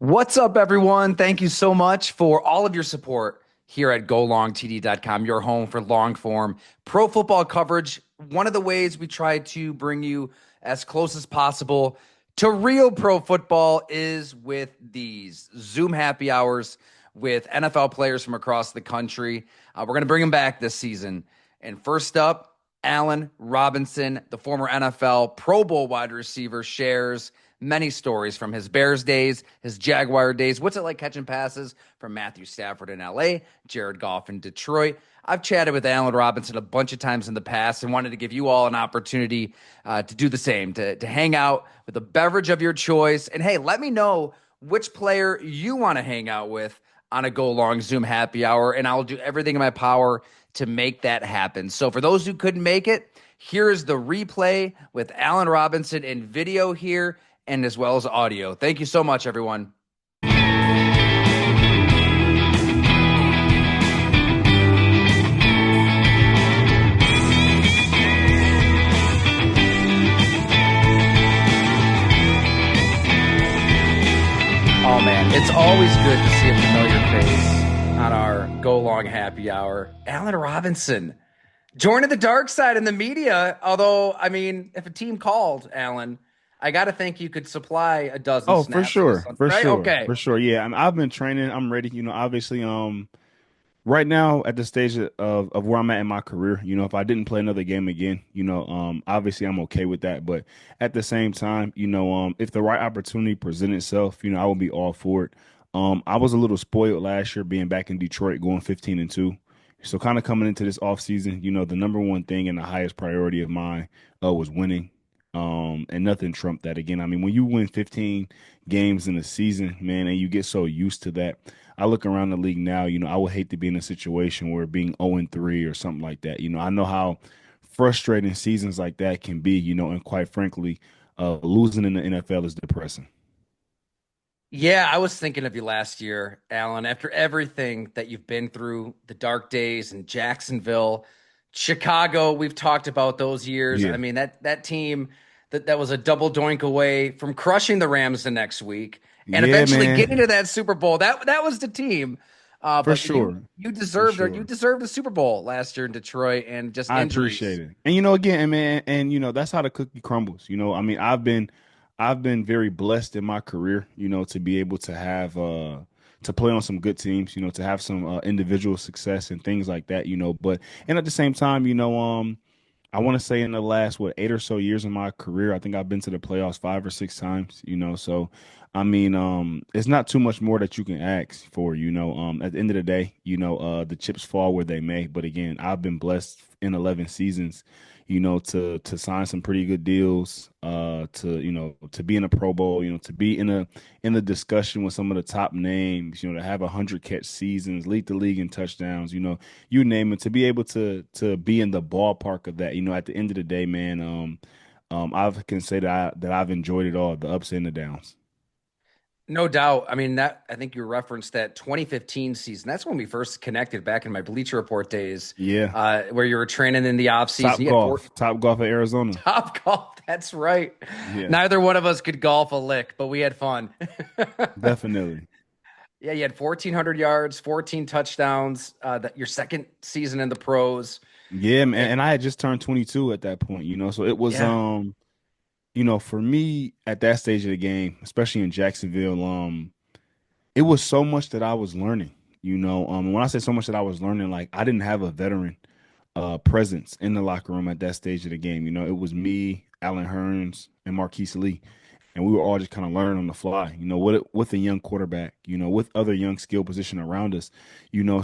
What's up, everyone? Thank you so much for all of your support here at GoLongTD.com, your home for long form pro football coverage. One of the ways we try to bring you as close as possible to real pro football is with these Zoom happy hours with NFL players from across the country. We're going to bring them back this season. And first up, Allen Robinson, the former NFL Pro Bowl wide receiver, shares many stories from his Bears days, his Jaguar days. What's it like catching passes from Matthew Stafford in LA, Jared Goff in Detroit? I've chatted with Allen Robinson a bunch of times in the past and wanted to give you all an opportunity to do the same, to hang out with a beverage of your choice. And hey, let me know which player you want to hang out with on a Go Long Zoom happy hour, and I'll do everything in my power to make that happen. So for those who couldn't make it, here's the replay with Allen Robinson in video here and as well as audio. Thank you so much, everyone. Oh, man, it's always good to see a familiar face on our Go Long happy hour. Allen Robinson, joining the dark side in the media. Although, I mean, if a team called, Allen, I got to think you could supply a dozen Oh, for snaps or sure, something, for right? sure, Okay. for sure. Yeah, I've been training. I'm ready. Obviously, right now at the stage of where I'm at in my career, if I didn't play another game again, obviously I'm okay with that. But at the same time, if the right opportunity presents itself, I will be all for it. I was a little spoiled last year being back in Detroit, going 15-2. So kind of coming into this off season, the number one thing and the highest priority of mine was winning. And nothing trumped that again. I mean, when you win 15 games in a season, man, and you get so used to that, I look around the league now, I would hate to be in a situation where being 0-3 or something like that. I know how frustrating seasons like that can be, and quite frankly, losing in the NFL is depressing. Yeah, I was thinking of you last year, Alan, after everything that you've been through, the dark days in Jacksonville, Chicago, we've talked about those years. I Yeah. mean, that team that was a double doink away from crushing the Rams the next week and Yeah, eventually getting to man. that Super Bowl. That was the team. For But you sure. you For deserved you sure. deserved a Super Bowl last year in Detroit and just I appreciate injuries. it. And again, man, and that's how the cookie crumbles. I mean, I've been very blessed in my career, to be able to have to play on some good teams, to have some individual success and things like that, but and at the same time, I want to say in the last 8 or so years of my career, I think I've been to the playoffs 5 or 6 times, so I mean, it's not too much more that you can ask for, at the end of the day, the chips fall where they may. But again, I've been blessed in 11 seasons, to sign some pretty good deals, to be in a Pro Bowl, to be in the discussion with some of the top names, to have 100 catch seasons, lead the league in touchdowns, you name it, to be able to be in the ballpark of that. At the end of the day, man, I can say that I've enjoyed it all, the ups and the downs. No doubt. I mean, that I think you referenced that 2015 season. That's when we first connected back in my Bleacher Report days, Yeah. where you were training in the off season. Top You had four golf, top golf at Arizona. top golf. That's right. Yeah, Neither one of us could golf a lick, but we had fun. definitely. Yeah, you had 1,400 yards, 14 touchdowns. That your second season in the pros. Yeah, man. And And I had just turned 22 at that point, so it was, yeah, for me at that stage of the game, especially in Jacksonville, it was so much that I was learning, when I say so much that I was learning, like I didn't have a veteran presence in the locker room at that stage of the game. It was me, Alan Hearns, and Marquise Lee. And we were all just kind of learning on the fly, with a young quarterback, with other young skill position around us,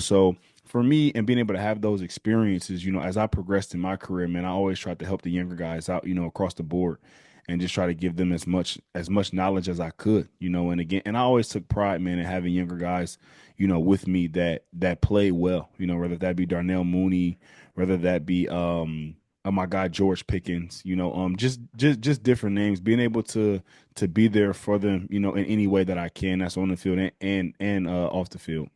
So for me and being able to have those experiences, as I progressed in my career, man, I always tried to help the younger guys out, across the board and just try to give them as much knowledge as I could, and again, and I always took pride, man, in having younger guys, with me that played well, whether that be Darnell Mooney, whether that be my guy George Pickens, just different names, being able to be there for them, in any way that I can. That's on the field and off the field.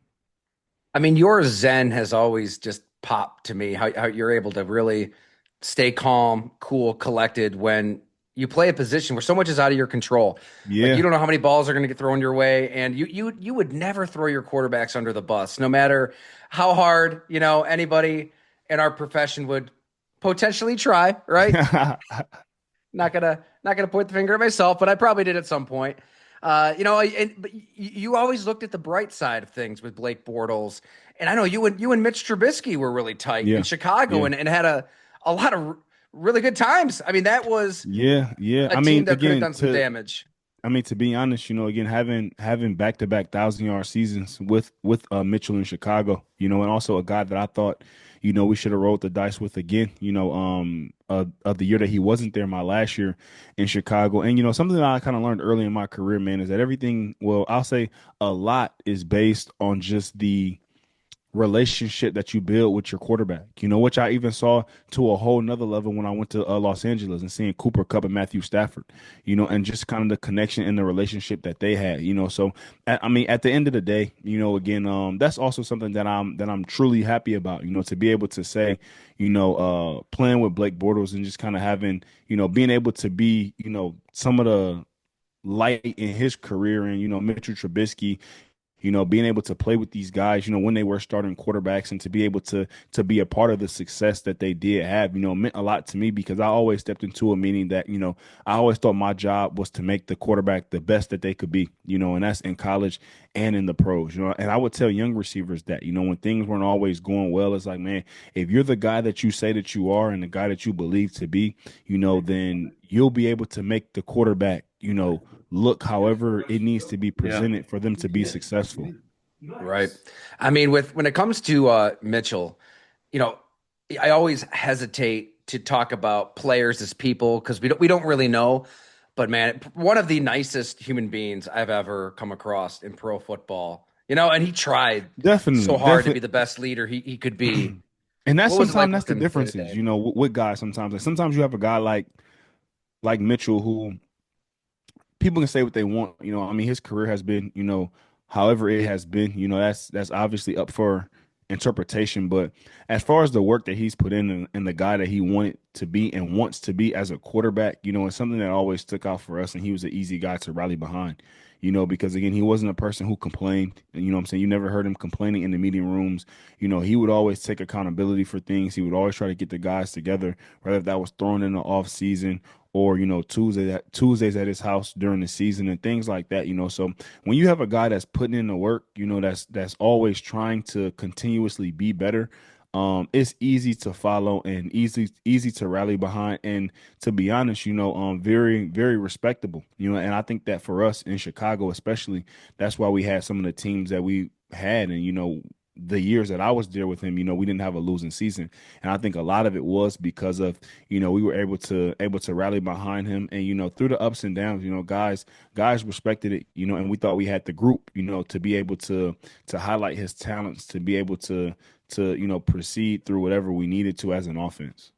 I mean, your Zen has always just popped to me. How you're able to really stay calm, cool, collected when you play a position where so much is out of your control. Like you Yeah. don't know how many balls are going to get thrown your way, and you would never throw your quarterbacks under the bus, no matter how hard, anybody in our profession would potentially try, right? Not gonna point the finger at myself, but I probably did at some point. But you always looked at the bright side of things with Blake Bortles, and I know you and Mitch Trubisky were really tight in Yeah. Chicago, Yeah. and had a lot of really good times. I mean, that was Yeah. Yeah. a I team mean, that could have again, done some damage. to be honest, again, having back-to-back 1,000-yard seasons with Mitchell in Chicago, and also a guy that I thought, we should have rolled the dice with again, of the year that he wasn't there, my last year in Chicago. And something that I kind of learned early in my career, man, is that everything, well, I'll say a lot is based on just the relationship that you build with your quarterback, which I even saw to a whole nother level when I went to Los Angeles and seeing Cooper Kupp and Matthew Stafford, and just kind of the connection and the relationship that they had, so I mean, at the end of the day, again, that's also something that I'm truly happy about, to be able to say, playing with Blake Bortles and just kind of having, being able to be, some of the light in his career, and Mitchell Trubisky, being able to play with these guys, when they were starting quarterbacks, and to be able to be a part of the success that they did have, meant a lot to me, because I always stepped into a meaning that, I always thought my job was to make the quarterback the best that they could be, and that's in college and in the pros, and I would tell young receivers that, when things weren't always going well, it's like, man, if you're the guy that you say that you are and the guy that you believe to be, then you'll be able to make the quarterback, look however it needs to be Yeah. presented for them to be successful. Right. I mean, when it comes to Mitchell, you know, I always hesitate to talk about players as people because we don't really know. But man, one of the nicest human beings I've ever come across in pro football. And he tried Definitely, so hard to be definitely. the best leader he could be. And that's What was it like sometimes that's the working with him differences, today? with guys sometimes. Like sometimes you have a guy like Mitchell who people can say what they want. I mean, his career has been, however it has been. That's obviously up for interpretation. But as far as the work that he's put in, and the guy that he wanted to be and wants to be as a quarterback, it's something that always stuck out for us. And he was an easy guy to rally behind. Because again, he wasn't a person who complained. You know what I'm saying? You never heard him complaining in the meeting rooms. He would always take accountability for things. He would always try to get the guys together, whether that was thrown in the off season or Tuesdays at his house during the season and things like that. So when you have a guy that's putting in the work, that's always trying to continuously be better, it's easy to follow and easy to rally behind, and to be honest, very very respectable. And I think that for us in Chicago especially, that's why we had some of the teams that we had. And the years that I was there with him, we didn't have a losing season. And I think a lot of it was because of, we were able to rally behind him. And, through the ups and downs, guys respected it, and we thought we had the group, to be able to highlight his talents, to be able to proceed through whatever we needed to as an offense.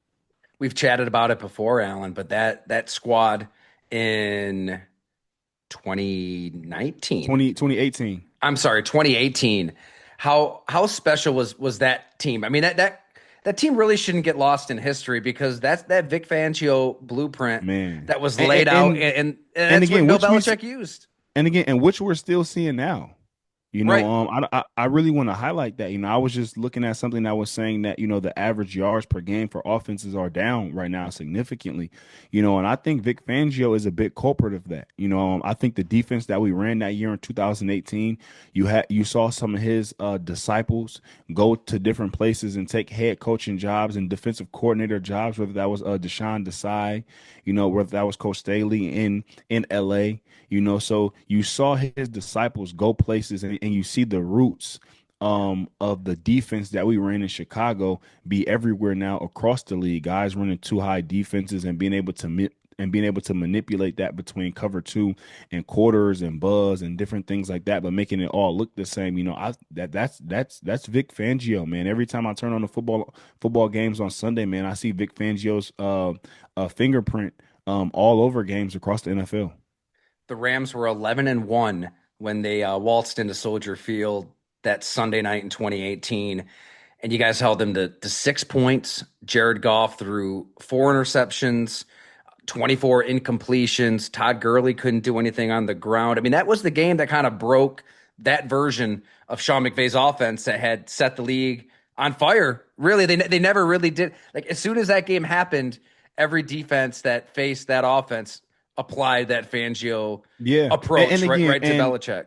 We've chatted about it before, Alan, but that squad in 2019. 2018. I'm sorry, 2018. How special was that team? I mean, that team really shouldn't get lost in history because that's that Vic Fangio blueprint Man. that was And laid out, and and that's what again, Bill which we Belichick used. and again, and which we're still seeing now. Right. I really want to highlight that. I was just looking at something that was saying that, the average yards per game for offenses are down right now significantly, and I think Vic Fangio is a big culprit of that. I think the defense that we ran that year in 2018, you saw some of his disciples go to different places and take head coaching jobs and defensive coordinator jobs, whether that was Deshaun Desai, whether that was Coach Staley in LA. So you saw his disciples go places, and you see the roots of the defense that we ran in Chicago be everywhere now across the league. Guys running too high defenses and being able to manipulate that between cover two and quarters and buzz and different things like that, but making it all look the same. That's Vic Fangio, man. Every time I turn on the football games on Sunday, man, I see Vic Fangio's fingerprint all over games across the NFL. The Rams were 11-1 when they waltzed into Soldier Field that Sunday night in 2018, and you guys held them to 6 points. Jared Goff threw four interceptions. 24 incompletions. Todd Gurley couldn't do anything on the ground. I mean, that was the game that kind of broke that version of Sean McVay's offense that had set the league on fire. Really, they never really did. Like as soon as that game happened, every defense that faced that offense applied that Fangio Yeah. And approach again, right to Belichick.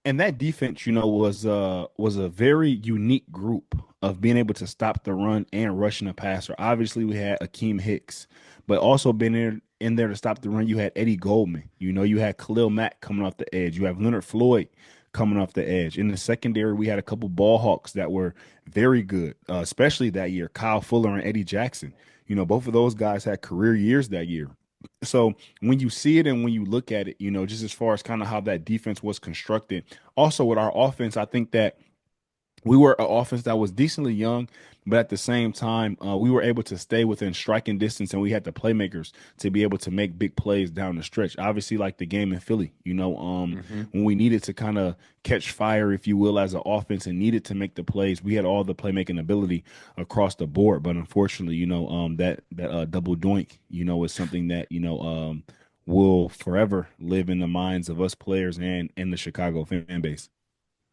and that defense, was a very unique group of being able to stop the run and rushing the passer. Obviously, we had Akeem Hicks, but also being in there to stop the run, you had Eddie Goldman. You had Khalil Mack coming off the edge. You have Leonard Floyd coming off the edge. In the secondary, we had a couple ball hawks that were very good, especially that year. Kyle Fuller and Eddie Jackson. Both of those guys had career years that year. So when you see it and when you look at it, just as far as kind of how that defense was constructed, also with our offense, I think that we were an offense that was decently young, but at the same time, we were able to stay within striking distance, and we had the playmakers to be able to make big plays down the stretch. Obviously, like the game in Philly, Hmm. when we needed to kind of catch fire, if you will, as an offense and needed to make the plays, we had all the playmaking ability across the board. But unfortunately, that double doink, is something that will forever live in the minds of us players and the Chicago fan base.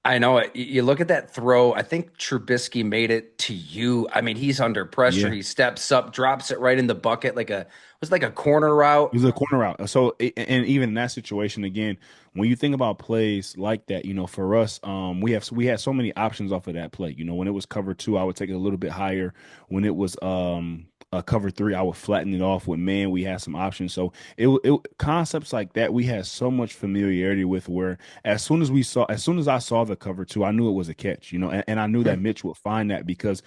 I know it. You look at that throw. I think Trubisky made it to you. I mean, he's under pressure. Yeah. He steps up, drops it right in the bucket was like a corner route. He was a corner out. So, and even in that situation, again, when you think about plays like that, for us, we had so many options off of that play. When it was cover two, I would take it a little bit higher. When it was a cover three, I would flatten it off with man. We had some options. So it concepts like that we had so much familiarity with. Where as soon as I saw the cover two, I knew it was a catch. And I knew that Mitch would find that because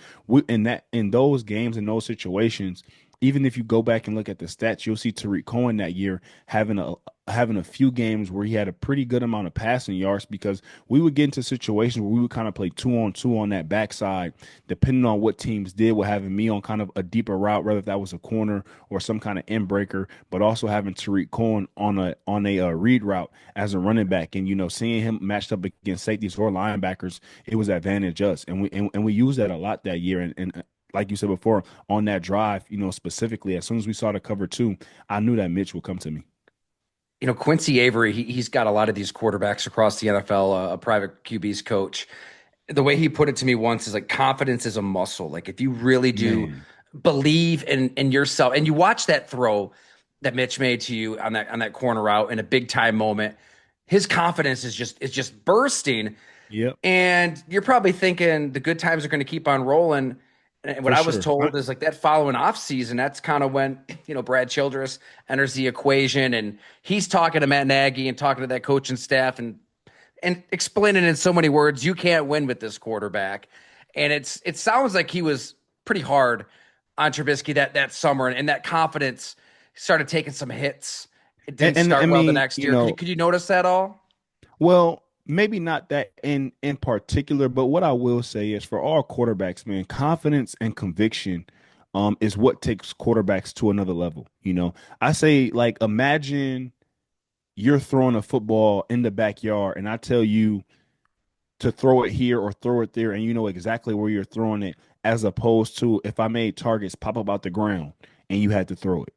in those games in those situations, even if you go back and look at the stats, you'll see Tariq Cohen that year having a few games where he had a pretty good amount of passing yards because we would get into situations where we would kind of play 2-on-2 on that backside, depending on what teams did, with having me on kind of a deeper route, whether that was a corner or some kind of end breaker, but also having Tariq Cohen on a read route as a running back, and seeing him matched up against safeties or linebackers, it was advantage us, and we used that a lot that year, and like you said before, on that drive, specifically, as soon as we saw the cover two, I knew that Mitch would come to me. Quincy Avery, he's got a lot of these quarterbacks across the NFL, a private QB's coach. The way he put it to me once is like confidence is a muscle. Like if you really do Man, believe in yourself and you watch that throw that Mitch made to you on that corner route in a big time moment, his confidence is just bursting. yep, And you're probably thinking the good times are going to keep on rolling. And what for I was sure. told is like that following off season, that's kind of when, Brad Childress enters the equation and he's talking to Matt Nagy and talking to that coaching staff and explaining in so many words, you can't win with this quarterback. And it sounds like he was pretty hard on Trubisky that summer and that confidence started taking some hits. It didn't And I start well the mean, next year. Could you notice that all? well, maybe not that in particular, but what I will say is for all quarterbacks, man, confidence and conviction is what takes quarterbacks to another level. I say, like, imagine you're throwing a football in the backyard and I tell you to throw it here or throw it there, and you know exactly where you're throwing it, as opposed to if I made targets pop up out the ground and you had to throw it.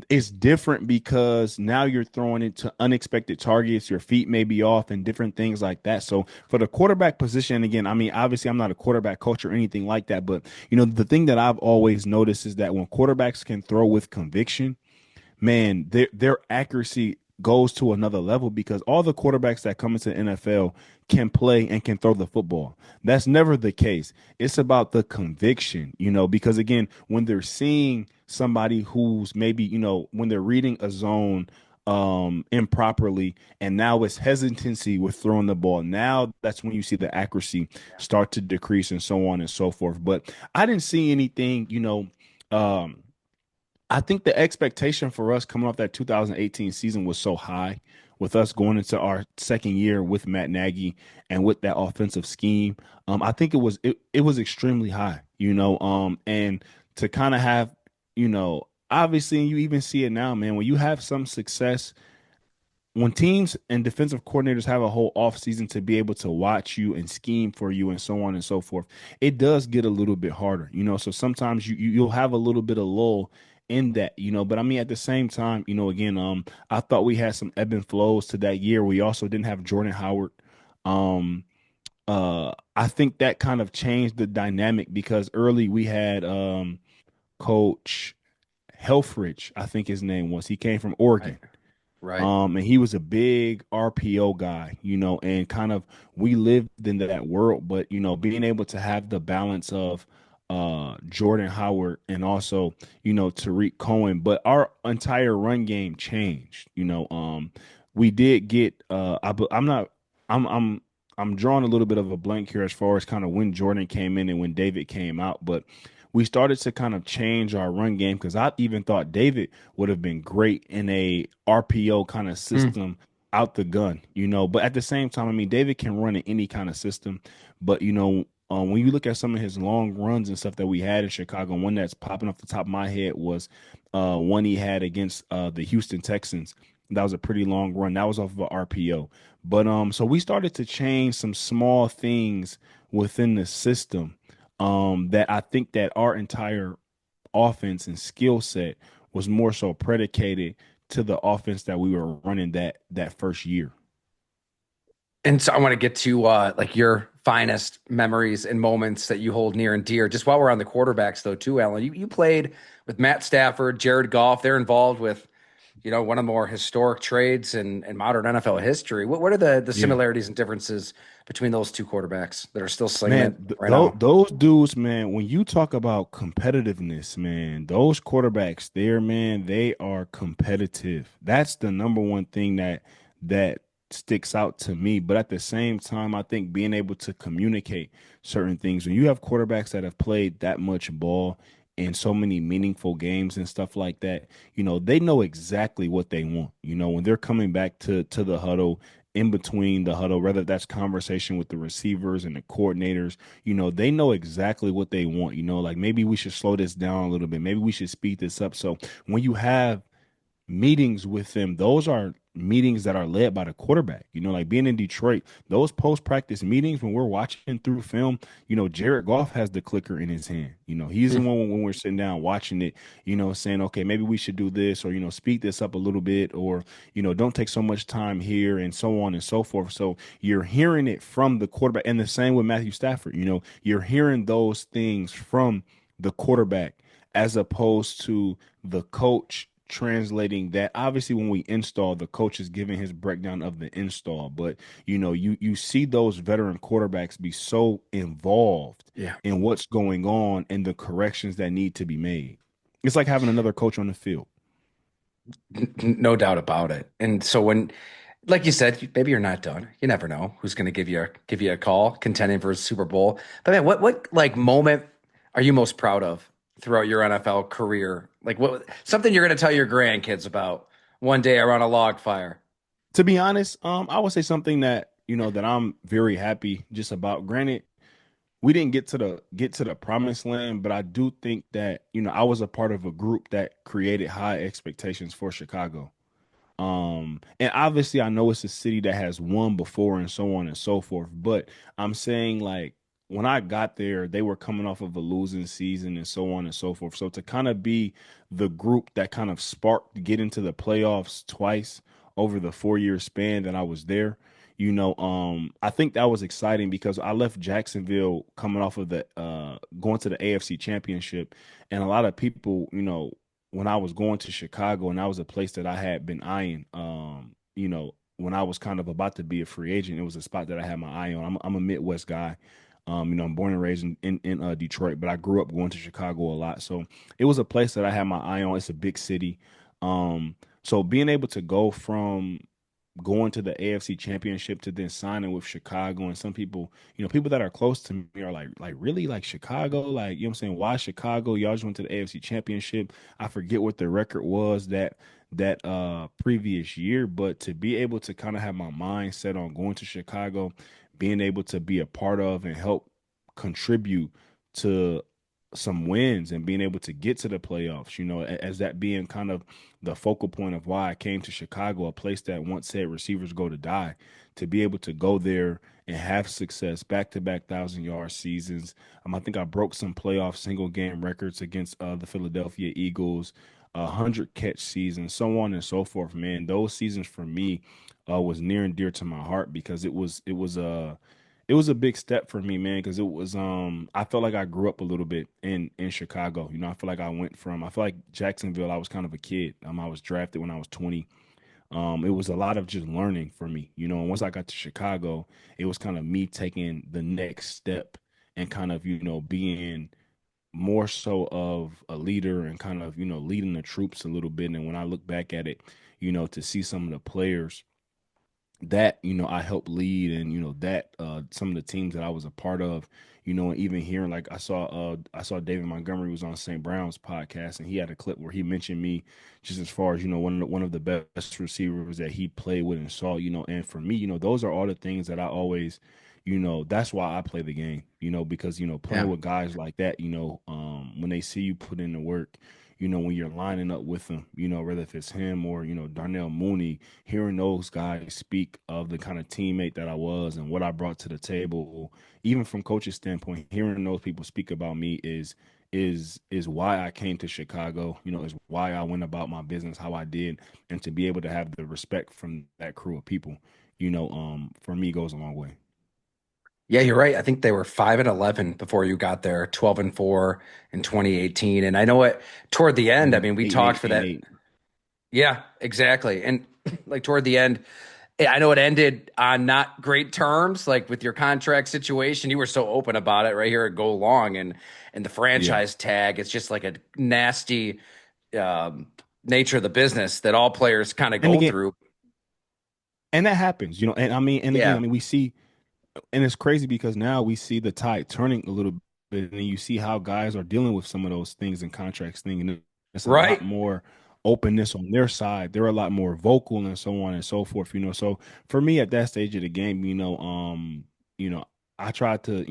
It's different because now you're throwing it to unexpected targets. Your feet may be off and different things like that. So for the quarterback position, again, I mean, obviously I'm not a quarterback coach or anything like that, but the thing that I've always noticed is that when quarterbacks can throw with conviction, man, their accuracy goes to another level because all the quarterbacks that come into the NFL can play and can throw the football. That's never the case. It's about the conviction, because again, when they're seeing somebody who's maybe, when they're reading a zone improperly and now it's hesitancy with throwing the ball. Now that's when you see the accuracy start to decrease and so on and so forth. But I didn't see anything, I think the expectation for us coming off that 2018 season was so high with us going into our second year with Matt Nagy and with that offensive scheme. I think it was extremely high, and to kind of have, obviously, and you even see it now, man, when you have some success, when teams and defensive coordinators have a whole offseason to be able to watch you and scheme for you and so on and so forth, it does get a little bit harder, so sometimes you'll have a little bit of lull in that, but I mean at the same time, again, I thought we had some ebb and flows to that year. We also didn't have Jordan Howard. Um, I think that kind of changed the dynamic because early we had Coach Helfrich, I think his name was. He came from Right. Oregon. Right. And he was a big RPO guy, and kind of we lived in that world, but being able to have the balance of Jordan Howard and also, Tariq Cohen, but our entire run game changed. We did get I'm not I'm I'm drawing a little bit of a blank here as far as kind of when Jordan came in and when David came out, but we started to kind of change our run game because I even thought David would have been great in a RPO kind of Mm. system out the gun, But at the same time, I mean, David can run in any kind of system, but when you look at some of his long runs and stuff that we had in Chicago, one that's popping off the top of my head was one he had against the Houston Texans. That was a pretty long run. That was off of a RPO. But so we started to change some small things within the system that I think that our entire offense and skill set was more so predicated to the offense that we were running that first year. And so I want to get to like your finest memories and moments that you hold near and dear. Just while we're on the quarterbacks, though, too, Alan, you played with Matt Stafford, Jared Goff. They're involved with, one of the more historic trades in modern NFL history. What are the Yeah. similarities and differences between those two quarterbacks that are still slinging Man, it right now? those dudes, man, when you talk about competitiveness, man, those quarterbacks there, man, they are competitive. That's the number one thing that sticks out to me. But at the same time, I think being able to communicate certain things, when you have quarterbacks that have played that much ball in so many meaningful games and stuff like that, they know exactly what they want. When they're coming back to the huddle in between the huddle, whether that's conversation with the receivers and the coordinators, they know exactly what they want. Like maybe we should slow this down a little bit. Maybe we should speed this up. So when you have meetings with them, those are meetings that are led by the quarterback. Like being in Detroit, those post practice meetings when we're watching through film, Jared Goff has the clicker in his hand. He's the Hmm. one when we're sitting down watching it, saying, okay, maybe we should do this or, speed this up a little bit or, don't take so much time here and so on and so forth. So you're hearing it from the quarterback. And the same with Matthew Stafford, you're hearing those things from the quarterback as opposed to the coach translating that. Obviously when we install, the coach is giving his breakdown of the install, but you see those veteran quarterbacks be so involved Yeah, in what's going on and the corrections that need to be made. It's like having another coach on the field. no doubt about it. And so when, like you said, maybe you're not done. You never know who's going to give you a call, contending for a Super Bowl. But man, what like moment are you most proud of throughout your NFL career? Like what something you're going to tell your grandkids about one day around a log fire? To be honest, I would say something that that I'm very happy just about. Granted, we didn't get to the promised land, but I do think that I was a part of a group that created high expectations for Chicago. And obviously I know it's a city that has won before and so on and so forth, but I'm saying like when I got there, they were coming off of a losing season and so on and so forth. So to kind of be the group that kind of sparked to get into the playoffs twice over the 4 year span that I was there, I think that was exciting because I left Jacksonville coming off of the going to the AFC Championship, and a lot of people, when I was going to Chicago, and that was a place that I had been eyeing. When I was kind of about to be a free agent, it was a spot that I had my eye on. I'm a Midwest guy. I'm born and raised in Detroit, but I grew up going to Chicago a lot. So it was a place that I had my eye on. It's a big city. So being able to go from going to the AFC Championship to then signing with Chicago, and some people, people that are close to me are like really like Chicago, like what I'm saying, why Chicago? Y'all just went to the AFC Championship. I forget what the record was that previous year, but to be able to kind of have my mind set on going to Chicago, being able to be a part of and help contribute to some wins and being able to get to the playoffs, as that being kind of the focal point of why I came to Chicago, a place that once said receivers go to die, to be able to go there and have success, back to back 1,000 yard seasons. I think I broke some playoff single game records against the Philadelphia Eagles. 100 catch season, so on and so forth, man. Those seasons for me was near and dear to my heart because it was a big step for me, man, because it was I felt like I grew up a little bit in Chicago. I feel like I feel like Jacksonville, I was kind of a kid. I was drafted when I was 20. It was a lot of just learning for me, and once I got to Chicago, it was kind of me taking the next step and kind of, being more so of a leader and kind of, leading the troops a little bit. And when I look back at it, to see some of the players that I helped lead, and that some of the teams that I was a part of, and even hearing, like, I saw David Montgomery was on St. Brown's podcast, and he had a clip where he mentioned me just as far as one of the best receivers that he played with and saw, and for me, those are all the things that I always, that's why I play the game, because playing Yeah. with guys like that, when they see you put in the work, when you're lining up with them, whether if it's him or Darnell Mooney, hearing those guys speak of the kind of teammate that I was and what I brought to the table, even from coach's standpoint, hearing those people speak about me is why I came to Chicago, is why I went about my business how I did, and to be able to have the respect from that crew of people, for me goes a long way. Yeah, you're right. I think they were 5-11 before you got there, 12-4 in 2018. And I know it toward the end. I Eight, mean, we eight, and talked eight, for eight, and that. eight. Yeah, exactly. And like toward the end, I know it ended on not great terms, like with your contract situation. You were so open about it right here at Go Long, and the Yeah. franchise tag. It's just like a nasty um, nature of the business that all players kind of And go again, through. and that happens, and again, Yeah. we see. And it's crazy because now we see the tide turning a little bit, and you see how guys are dealing with some of those things and contracts thing, and it's a lot Right. more openness on their side. They're a lot more vocal and so on and so forth. So for me at that stage of the game, you know, I tried to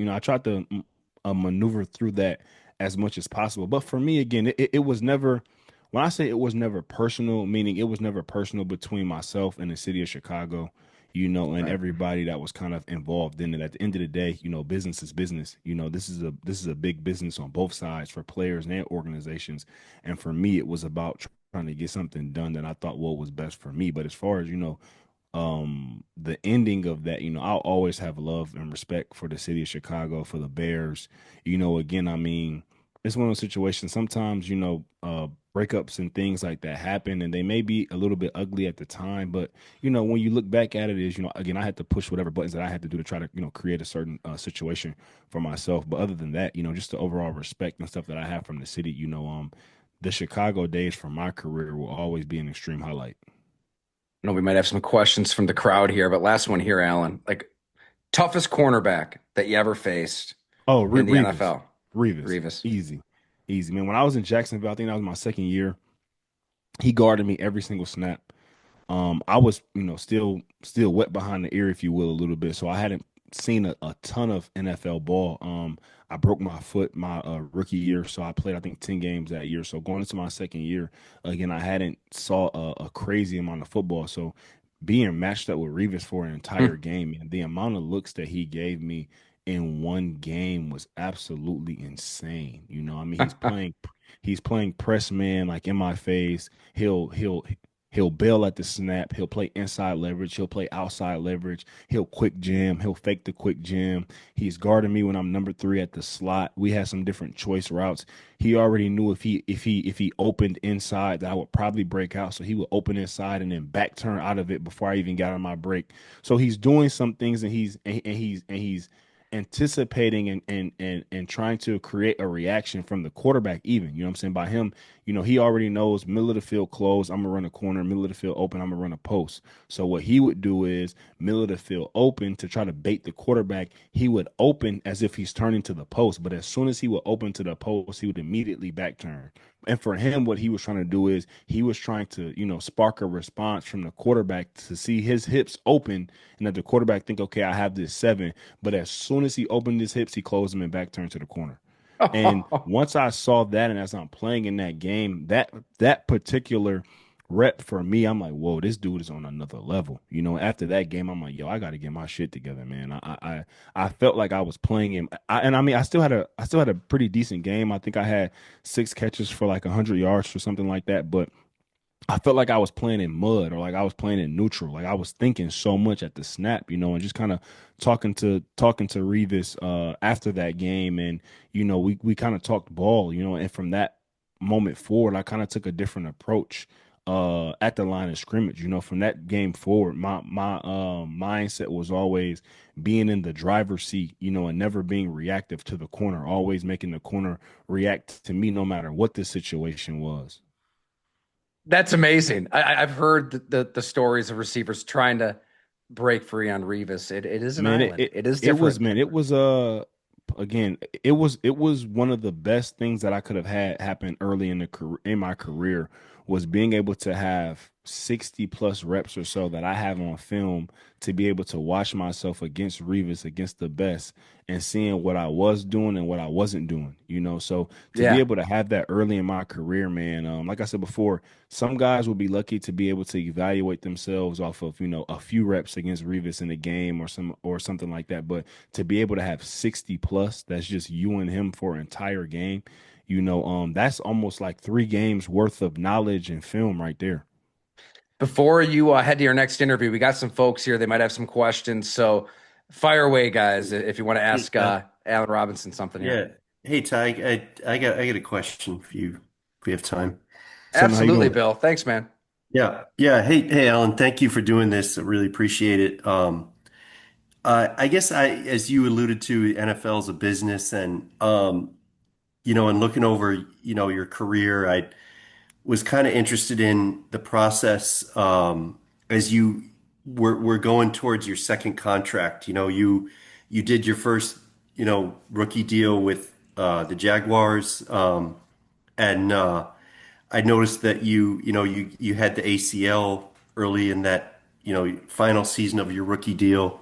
maneuver through that as much as possible. But for me, again, it was never. When I say it was never personal, meaning it was never personal between myself and the city of Chicago, and Right. everybody that was kind of involved in it. At the end of the day, business is business. This is a big business on both sides for players and organizations. And for me, it was about trying to get something done that I thought what was best for me. But as far as the ending of that, I'll always have love and respect for the city of Chicago, for the Bears. Again, I mean, it's one of those situations. Sometimes, breakups and things like that happen, and they may be a little bit ugly at the time, but when you look back at it, is again, I had to push whatever buttons that I had to do to try to create a certain situation for myself. But other than that, just the overall respect and stuff that I have from the city, the Chicago days from my career will always be an extreme highlight. I know we might have some questions from the crowd here, but last one here, Alan. Like toughest cornerback that you ever faced Oh, in the Revis, NFL. Revis, Revis. easy, easy, man. When I was in Jacksonville, I think that was my second year. He guarded me every single snap. I was, still wet behind the ear, if you will, a little bit. So I hadn't seen a ton of NFL ball. I broke my foot my rookie year, so I played I think 10 games that year. So going into my second year, again, I hadn't saw a crazy amount of football. So being matched up with Revis for an entire Hmm. game, and the amount of looks that he gave me in one game was absolutely insane. I mean, he's playing press man like in my face. He'll bail at the snap. He'll play inside leverage. He'll play outside leverage. He'll quick jam. He'll fake the quick jam. He's guarding me when I'm number 3 at the slot. We had some different choice routes. He already knew if he opened inside that I would probably break out. So he would open inside and then back turn out of it before I even got on my break. So he's doing some things, and he's anticipating and trying to create a reaction from the quarterback, even, what I'm saying, by him, he already knows middle of the field closed, I'm gonna run a corner, middle of the field open, I'm gonna run a post. So what he would do is middle of the field open to try to bait the quarterback, he would open as if he's turning to the post, but as soon as he would open to the post, he would immediately back turn. And for him, what he was trying to do is he was trying to, spark a response from the quarterback to see his hips open, and that the quarterback think, okay, I have this 7. But as soon as he opened his hips, he closed them and back turned to the corner. And once I saw that, and as I'm playing in that game, that particular rep for me, I'm like, whoa, this dude is on another level. After that game, I'm like, yo, I got to get my shit together, man. I felt like I was playing him, and I mean, I still had a pretty decent game. I think I had 6 catches for like 100 yards or something like that, but I felt like I was playing in mud or like I was playing in neutral. Like I was thinking so much at the snap, and just kind of talking to Revis after that game, and we kind of talked ball, and from that moment forward, I kind of took a different approach at the line of scrimmage. From that game forward, my mindset was always being in the driver's seat, and never being reactive to the corner, always making the corner react to me no matter what the situation was. That's amazing. I've heard the stories of receivers trying to break free on Revis. It is an Man, it, island. it It is it was different. man, it was again, it was one of the best things that I could have had happen early in my career was being able to have 60 plus reps or so that I have on film to be able to watch myself against Revis, against the best, and seeing what I was doing and what I wasn't doing, So to be Yeah. able to have that early in my career, man, like I said before, some guys will be lucky to be able to evaluate themselves off of, a few reps against Revis in a game or something like that. But to be able to have 60 plus, that's just you and him for an entire game, that's almost like 3 games worth of knowledge and film right there. Before you head to your next interview, we got some folks here. They might have some questions. So fire away, guys, if you want to Hey, ask Alan Robinson something here. yeah. Hey, Ty, I got a question for you if we have time. Son, how you Absolutely, doing? Bill. Thanks, man. Yeah. Hey, Alan, thank you for doing this. I really appreciate it. I guess as you alluded to, NFL is a business, and and looking over, your career, I was kind of interested in the process, as you were going towards your second contract. You did your first, rookie deal with the Jaguars, and I noticed that you had the ACL early in that, final season of your rookie deal.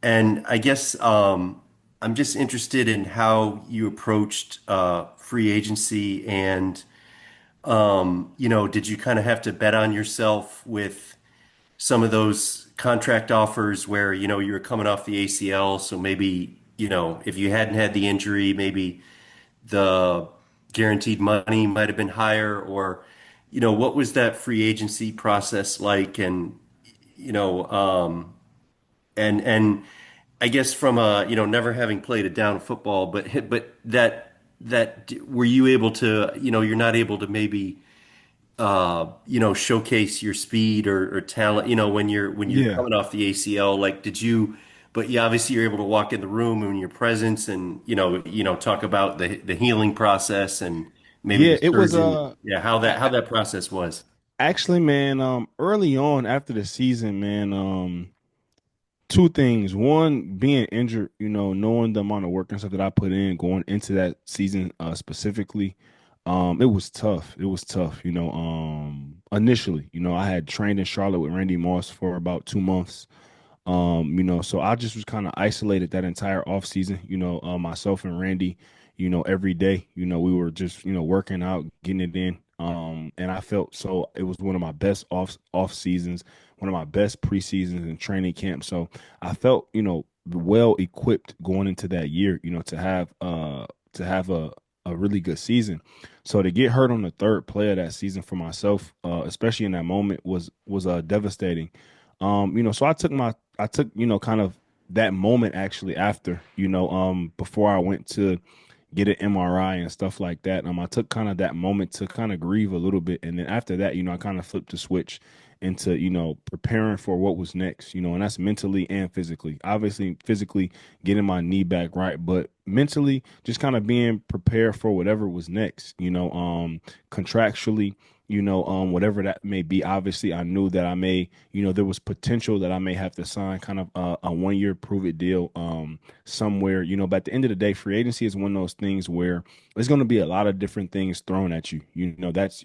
And I guess I'm just interested in how you approached free agency, and did you kind of have to bet on yourself with some of those contract offers where, you were coming off the ACL, so maybe, if you hadn't had the injury, maybe the guaranteed money might have been higher, or, what was that free agency process like? And, you know, um, and I guess from never having played a down football, but that were you able to, you're not able to maybe showcase your speed or talent, when you're Yeah. coming off the ACL. Like, did you? But you obviously you're able to walk in the room and your presence, and talk about the healing process and maybe Yeah, the it was surgeon. Yeah, how that how a- that process was. actually, man, early on after the season, man, two things. One, being injured, knowing the amount of work and stuff that I put in going into that season specifically, it was tough. It was tough, initially, I had trained in Charlotte with Randy Moss for about 2 months. So I just was kind of isolated that entire off season, myself and Randy, every day, we were just, working out, getting it in. And I felt so it was one of my best off seasons, one of my best preseasons and training camp. So I felt, well equipped going into that year, to have a really good season. So to get hurt on the third play of that season for myself, especially in that moment, was devastating. So I took, kind of that moment actually after, before I went to get an MRI and stuff like that. I took kind of that moment to kind of grieve a little bit. And then after that, I kind of flipped the switch into, preparing for what was next, and that's mentally and physically. Obviously, physically getting my knee back right, but mentally just kind of being prepared for whatever was next, contractually, whatever that may be. Obviously, I knew that I may, there was potential that I may have to sign kind of a 1 year prove it deal somewhere, but at the end of the day, free agency is one of those things where there's going to be a lot of different things thrown at you. That's,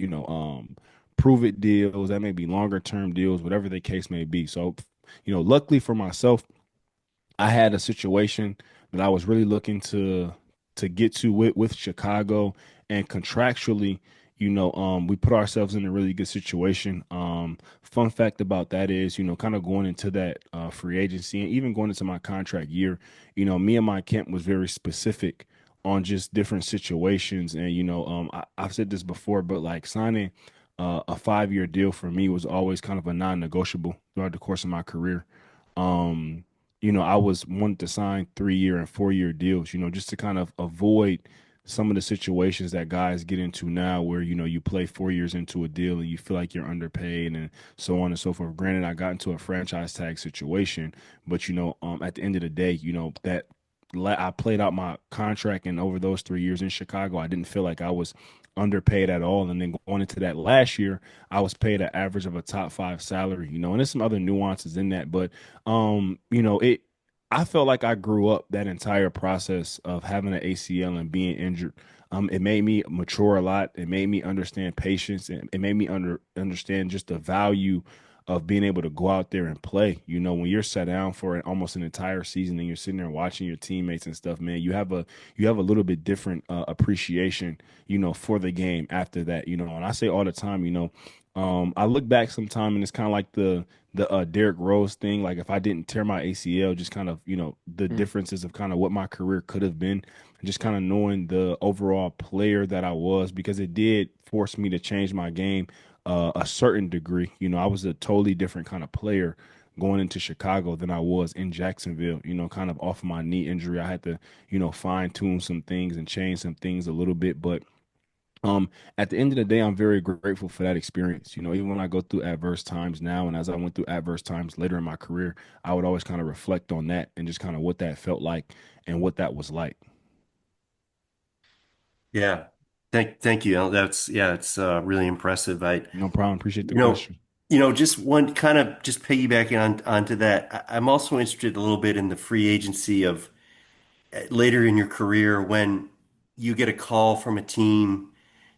prove it deals, that may be longer term deals, whatever the case may be. So, luckily for myself, I had a situation that I was really looking to get to with Chicago, and contractually, we put ourselves in a really good situation. Fun fact about that is, kind of going into that free agency and even going into my contract year, me and my camp was very specific on just different situations. And, I've said this before, but like signing a 5 year deal for me was always kind of a non-negotiable throughout the course of my career. Um, I was wanting to sign 3 year and 4 year deals, just to kind of avoid some of the situations that guys get into now where, you play 4 years into a deal and you feel like you're underpaid and so on and so forth. Granted, I got into a franchise tag situation, but, at the end of the day, I played out my contract, and over those 3 years in Chicago, I didn't feel like I was underpaid at all. And then going into that last year, I was paid an average of a top five salary, and there's some other nuances in that, but I felt like I grew up that entire process of having an ACL and being injured. It made me mature a lot. It made me understand patience, and it made me understand just the value of being able to go out there and play. When you're sat down for almost an entire season and you're sitting there watching your teammates and stuff, man, you have a little bit different appreciation, for the game after that. And I say all the time, I look back sometime and it's kind of like the Derrick Rose thing. Like if I didn't tear my ACL, just kind of the Mm. differences of kind of what my career could have been, and just kind of knowing the overall player that I was, because it did force me to change my game a certain degree. I was a totally different kind of player going into Chicago than I was in Jacksonville. Kind of off my knee injury, I had to fine tune some things and change some things a little bit, but. At the end of the day, I'm very grateful for that experience. Even when I go through adverse times now, and as I went through adverse times later in my career, I would always kind of reflect on that and just kind of what that felt like and what that was like. Yeah. Thank you, Alan. That's yeah, it's really impressive. No problem. Appreciate the You know, question. just one kind of just piggybacking onto that. I'm also interested a little bit in the free agency of later in your career when you get a call from a team,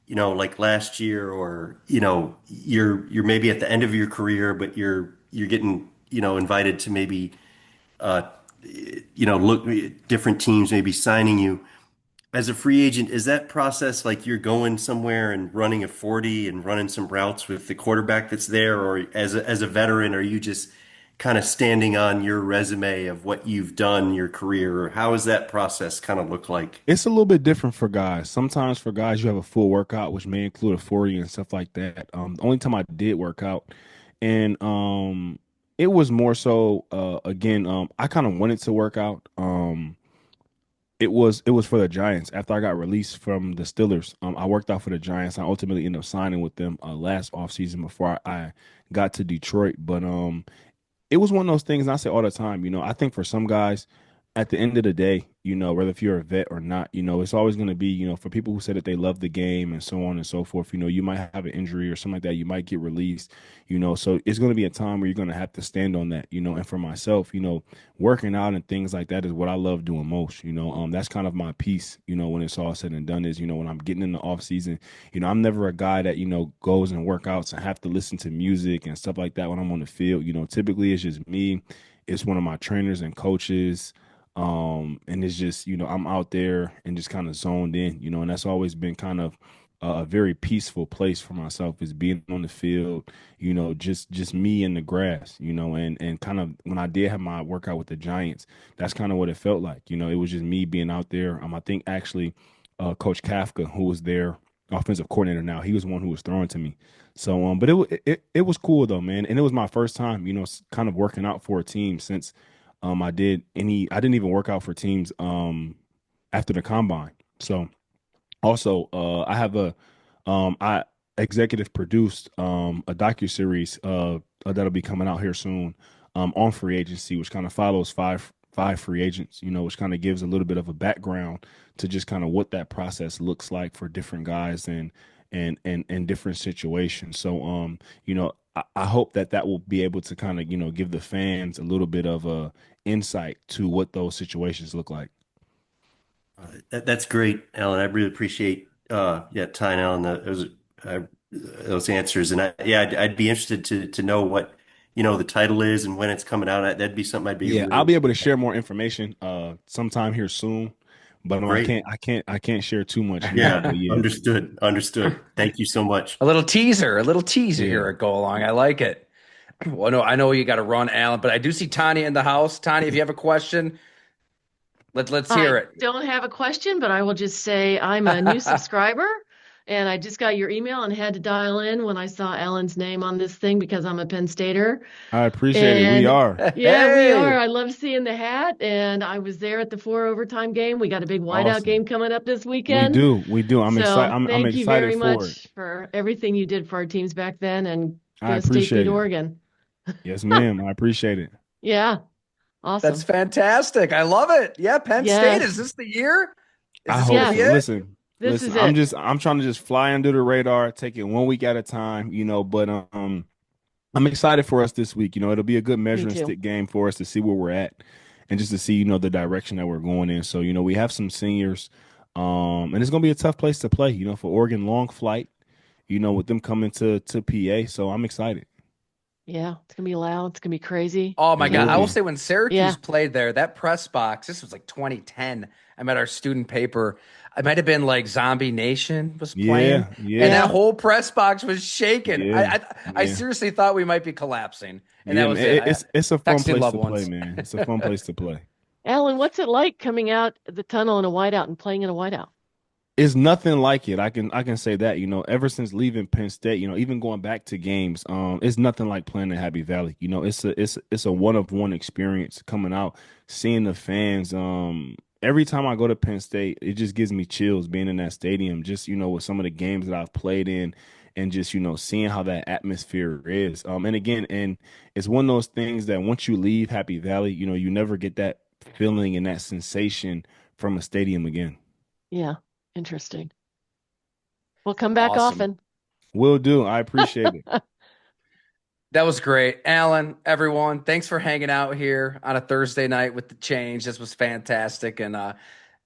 like last year, or you're maybe at the end of your career, but you're getting, invited to maybe uh look different teams maybe signing you. As a free agent, is that process like you're going somewhere and running a 40 and running some routes with the quarterback that's there? Or as a veteran, are you just kind of standing on your resume of what you've done your career? Or how does that process kind of look like? It's a little bit different for guys. Sometimes for guys, you have a full workout, which may include a 40 and stuff like that. The only time I did work out, and it was more so again, I kind of wanted to work out. It was for the Giants. After I got released from the Steelers, I worked out for the Giants. I ultimately ended up signing with them last offseason before I got to Detroit. But it was one of those things, and I say all the time, I think for some guys, at the end of the day, whether if you're a vet or not, it's always going to be, for people who say that they love the game and so on and so forth, you might have an injury or something like that. You might get released, so it's going to be a time where you're going to have to stand on that, and for myself, working out and things like that is what I love doing most, that's kind of my piece, when it's all said and done is, when I'm getting in the off season, I'm never a guy that, goes and workouts and have to listen to music and stuff like that when I'm on the field. Typically it's just me. It's one of my trainers and coaches. And it's just, I'm out there and just kind of zoned in, and that's always been kind of a very peaceful place for myself, is being on the field, just me in the grass, and kind of when I did have my workout with the Giants, that's kind of what it felt like. It was just me being out there. I think actually Coach Kafka, who was their offensive coordinator now, he was one who was throwing to me. So, but it was cool though, man. And it was my first time, kind of working out for a team since I didn't even work out for teams after the combine. So also I have I executive produced a docuseries that'll be coming out here soon on free agency, which kind of follows five free agents, which kind of gives a little bit of a background to just kind of what that process looks like for different guys and different situations. So I hope that will be able to kind of give the fans a little bit of a insight to what those situations look like. That's great, Alan. I really appreciate yeah, tying on those answers. And I'd be interested to know what the title is and when it's coming out. That'd be something I'd be Yeah, I'll really. be able to share more information sometime here soon. but Great. I can't share too much now. Yeah, But yeah, understood. Understood. Thank you so much. A little teaser yeah, here at Go Along. I like it. Well, no, I know you got to run, Alan, but I do see Tanya in the house. Tanya, if you have a question, let's hear I it. don't have a question, but I will just say I'm a new subscriber and I just got your email and had to dial in when I saw Alan's name on this thing because I'm a Penn Stater. I appreciate it. We And are. yeah, we are. Hey, I love seeing the hat and I was there at the 4 overtime game. We got a big whiteout Awesome. game coming up this weekend. We do. I'm excited. So I'm thank you excited very for it. much for everything you did for our teams back then and I go State beat appreciate it. Oregon. Yes, ma'am. I appreciate it. Yeah, that's awesome. fantastic. I love it. Yeah, Penn State. Is Yes, this the year? Is I this going to hope be so. yes, it? this is I'm it. just I'm trying to just fly under the radar, take it 1 week at a time, but I'm excited for us this week. It'll be a good Me measuring too. stick game for us to see where we're at and just to see, the direction that we're going in. So, we have some seniors, and it's gonna be a tough place to play, for Oregon, long flight, with them coming to PA. So I'm excited. Yeah, it's gonna be loud. It's gonna be crazy. Oh It my God. will I will And be. say when Syracuse yeah, played there, that press box, this was like 2010. I'm at our student paper. It might have been like Zombie Nation was playing, Yeah, and yeah, that yeah, whole press box was shaking. yeah, I yeah. seriously thought we might be collapsing, and that Yeah, was man. it. It's a fun Texting place loved to play, ones. man. It's a fun place to play. Alan, what's it like coming out the tunnel in a whiteout and playing in a whiteout? It's nothing like it. I can say that, ever since leaving Penn State, even going back to games, it's nothing like playing in Happy Valley. It's a one of one experience coming out, seeing the fans. Every time I go to Penn State, it just gives me chills being in that stadium, just, with some of the games that I've played in and just, seeing how that atmosphere is. And again, and it's one of those things that once you leave Happy Valley, you never get that feeling and that sensation from a stadium again. Yeah, interesting. We'll come back Awesome. often. Will do. I appreciate it. That was great. Alan, everyone, thanks for hanging out here on a Thursday night with the change. This was fantastic. And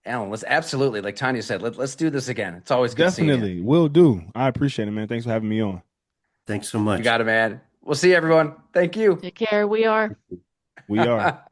Alan, let's absolutely, like Tanya said, let's do this again. It's always good seeing you. Definitely. Will do. I appreciate it, man. Thanks for having me on. Thanks so You much. got it, man. We'll see you, everyone. Thank you. Take care. We are. We are.